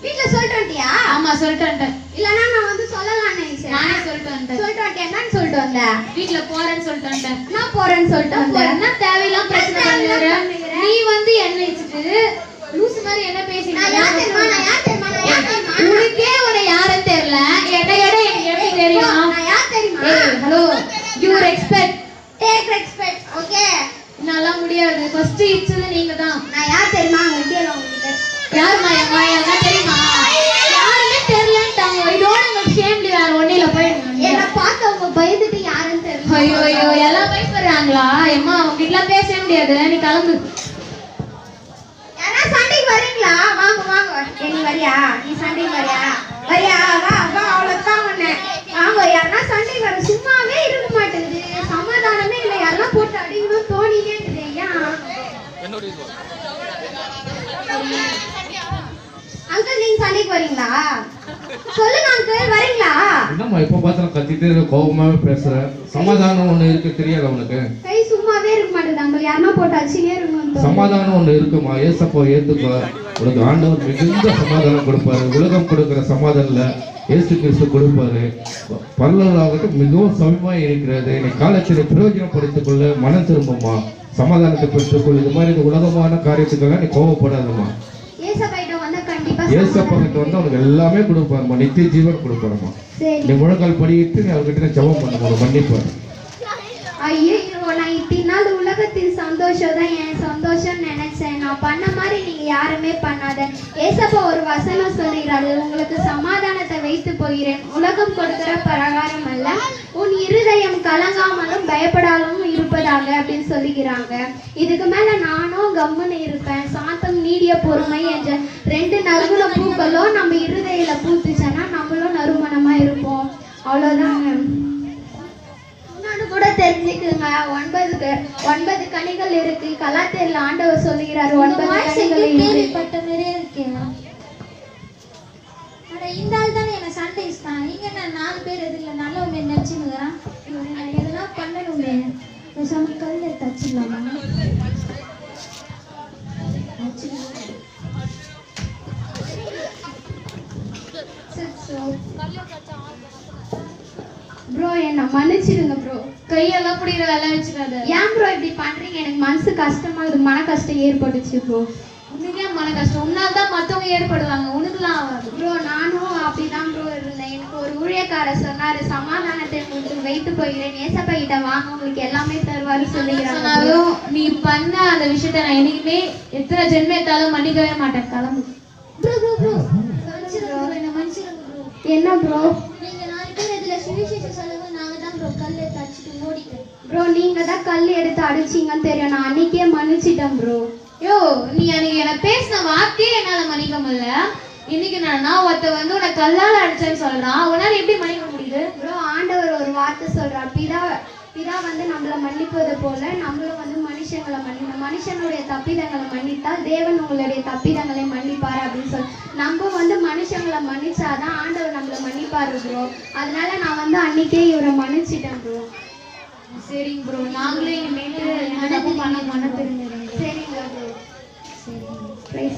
வீட்ல சொல்லிட்டு வந்துட்டியா? ஆமா சொல்லிட்டு வந்துட்டேன். இல்லனா நான் வந்து சொல்லலாம்னு நினைச்சேன். நானே சொல்லிட்டு வந்துட்டேன். சொல்லிட்டு வந்துட்டேன். என்னன்னு சொல்லிட்டு வந்த? வீட்ல போறேன்னு சொல்லிட்டு வந்துட்டேன். நான் போறேன்னு சொல்லிட்டு வந்தேன். என்ன தேவையில்லாம பிரச்சனை பண்ணுற? நீ வந்து என்ன வச்சிட்டு லூஸ் மாதிரி என்ன பேசிட்டு? நான் யார் தெரியுமா? உனக்கே உன்னை யாருன்னு தெரியல. என்ன எனக்கு எப்படி தெரியும்? நான் யார் தெரியுமா? Hello you respect take respect. Okay. நல்லா முடியாது. ஃபர்ஸ்ட் இட்ஸ்ல நீங்க தான். நான் யார் தெரியுமா? உங்களுக்கு யார் மாயம்மா என்ன தெரியுமா? யாருமே தெரியலன்ட்டாங்க. இதோட உங்களுக்கு ஷேம்லி வேற ஒண்ணில போயிடுங்க. என்ன பார்த்தவங்க பயந்துட்டு யாருன்னு தெரியல. ஐயோ ஐயோ எல்லாம் பயப்படுறாங்களா? அம்மா உங்ககிட்ட பேசவே முடியாது. நீ கிளம்பு. யாரா சண்டைக்கு வரீங்களா? வாங்க வாங்க. நீ வரியா? நீ சண்டைக்கு வரியா? வரியா? வா வா அவ்வளவுதான் ஒண்ணு. வாங்க யாரா சண்டைக்கு வர சும்மாவே இருக்க மாட்டேங்குது. சமாதானமே இல்லை. யாரெல்லாம் போட்டு அடிக்கணும் தோணினே இருக்குது. அங்கிள் நீங்க சண்டைக்கு வரீங்களா? சொல்லுங்க அங்கிள் வரீங்களா? என்னம்மா இப்ப பார்த்தாலும் கத்திட்டு கோபமாவே பேசுற? சமாதானம் ஒண்ணு இருக்கு தெரியாது உனக்கு? கை சும்மாவே இருக்க மாட்டேங்குது அங்கிள். யாருன்னா போட்டு அடிச்சுனே இருக்கணும். சமாதானம் ஒண்ணு இருக்குமா? ஏசப்போ ஏத்துக்கோ. உனக்கு ஆண்டவர் மிகுந்த சமாதானம் கொடுப்பாரு. உலகம் கொடுக்கிற சமாதானம்ல இயேசு கிறிஸ்து கொடுப்பாரு. பரலோகத்தில் மிகவும் சமயமா இருக்கிறது. நீ காலத்தில் பிரயோஜனப்படுத்திக் கொள்ள மனம் திரும்புமா, சமாதானத்தை பெற்றுக்கொள். இது மாதிரி இந்த உலகமான காரியத்துக்கெல்லாம் நீ கோவப்படாதம்மா. ஏசப்பகிட்ட வந்து அவனுக்கு எல்லாமே கொடுப்பாருமா. நித்திய ஜீவன் கொடுப்பாருமா. நீ முழங்கால் படியிட்டு நீ அவர்கிட்ட ஜெபம் பண்ணுமா, மன்னிப்பாரு. ஐயோ நான் இத்தனை நாள் உலகத்தின் சந்தோஷம் தான் என் சந்தோஷம் நினைச்சேன். நான் பண்ண மாதிரி நீங்க யாருமே பண்ணாத. ஏசப்பா ஒரு வசனம் சொல்கிறாரு, உங்களுக்கு சமாதானத்தை வைத்து போகிறேன், உலகம் கொடுக்கிற பிரகாரம் அல்ல, உன் இருதயம் கலங்காமலும் பயப்படாமலும் இருப்பதாக அப்படின்னு சொல்லுகிறாங்க. இதுக்கு மேல நானும் கம்முன்னு இருப்பேன். சாந்தம் நீடிய பொறுமை என்ற 2 நறுமண பூக்களும் நம்ம இருதயில பூத்துச்சேன்னா நம்மளும் நறுமணமா இருப்போம். அவ்வளவுதாங்க. கூட தெரிஞ்சுக்குங்க. 9 கனிகள் இருக்கு. கலாத்தியர்ல ஆண்டவர் சொல்லுகிறாரு 9 கனிகள் கேள்விப்பட்ட மாதிரியே இருக்கேன். ஆனா இந்த ஆள் தானே என்ன சண்டை இஷ்டம். இங்க நான் 4 பேர் எதிரில் நல்லவங்க நினைச்சுங்கிறான். நான் எதனா பண்ணணுமே. பேசாம கல் எடுத்து வச்சிடலாமா? ப்ரோ என்ன மன்னிச்சிடுங்க ப்ரோ. கையெல்லாம் பிடிக்கிற வேலை வச்சுக்காத. ஏன் ப்ரோ இப்படி பண்றீங்க? எனக்கு மனசு கஷ்டமா இருக்கு. மன கஷ்டம் ஏற்பட்டுச்சு ப்ரோ. உனக்கே மன கஷ்டம்? உன்னால தான் மற்றவங்க ஏற்படுவாங்க, உனக்குலாம் ஆகாது ப்ரோ. நானும் அப்படிதான் ப்ரோ இருந்தேன். எனக்கு ஒரு ஊழியக்காரர் சொன்னாரு, சமாதானத்தை உங்களுக்கு வைத்து போகிறேன், ஏசப்பா கிட்ட வாங்க உங்களுக்கு எல்லாமே தருவாரு சொல்லுகிறாங்க. நீ பண்ண அந்த விஷயத்த நான் என்னைக்குமே எத்தனை ஜென்மத்தாலும் மன்னிக்கவே மாட்டேன். கிளம்பு. ப்ரோ ப்ரோ ப்ரோ என்ன மன்னிச்சிருங்க ப்ரோ. என்ன ப்ரோ? நீங்க 4 பேர் இதுல சுவிசேஷம் சொல்லுங்க. நாங்க தான் ப்ரோ கல் எடுத்து அடிச்சிட்டு ஓடிட்டோம். ப்ரோ நீங்க தான் கல் எடுத்து அடிச்சீங்கன்னு தெரியும். நான் அன்னைக்கே மன்னிச்சிட்டேன் ப்ரோ. யோ நீ அன்னைக்கு எனக்கு பேசின வார்த்தையே என்னால மன்னிக்க முடியல. இன்னைக்கு நான் ஒருத்த வந்து உன்னை கல்லால அடிச்சேன்னு சொல்றான். உன்னால எப்படி மன்னிக்க முடியுது? ப்ரோ ஆண்டவர் ஒரு வார்த்தை சொல்றார், பிதா வந்து நம்மளை மன்னிப்பது போல நம்மளும் வந்து மனுஷங்களை மன்னிக்கணும். மனுஷனுடைய தப்பிதங்களை மன்னித்தால் தேவன் உங்களுடைய தப்பிதங்களை மன்னிப்பாரு அப்படின்னு சொல்லி நம்ம வந்து மனுஷங்களை மன்னிச்சாதான் ஆண்டவர் நம்மளை மன்னிப்பாரு ப்ரோ. அதனால நான் வந்து அன்னைக்கே இவரை மன்னிச்சிட்டேன் ப்ரோ. சரிங்க ப்ரோ. நாங்களே இனிமேட்டு பண்ண தெரிஞ்சிடும். சரிங்களா ப்ரோ? சரி.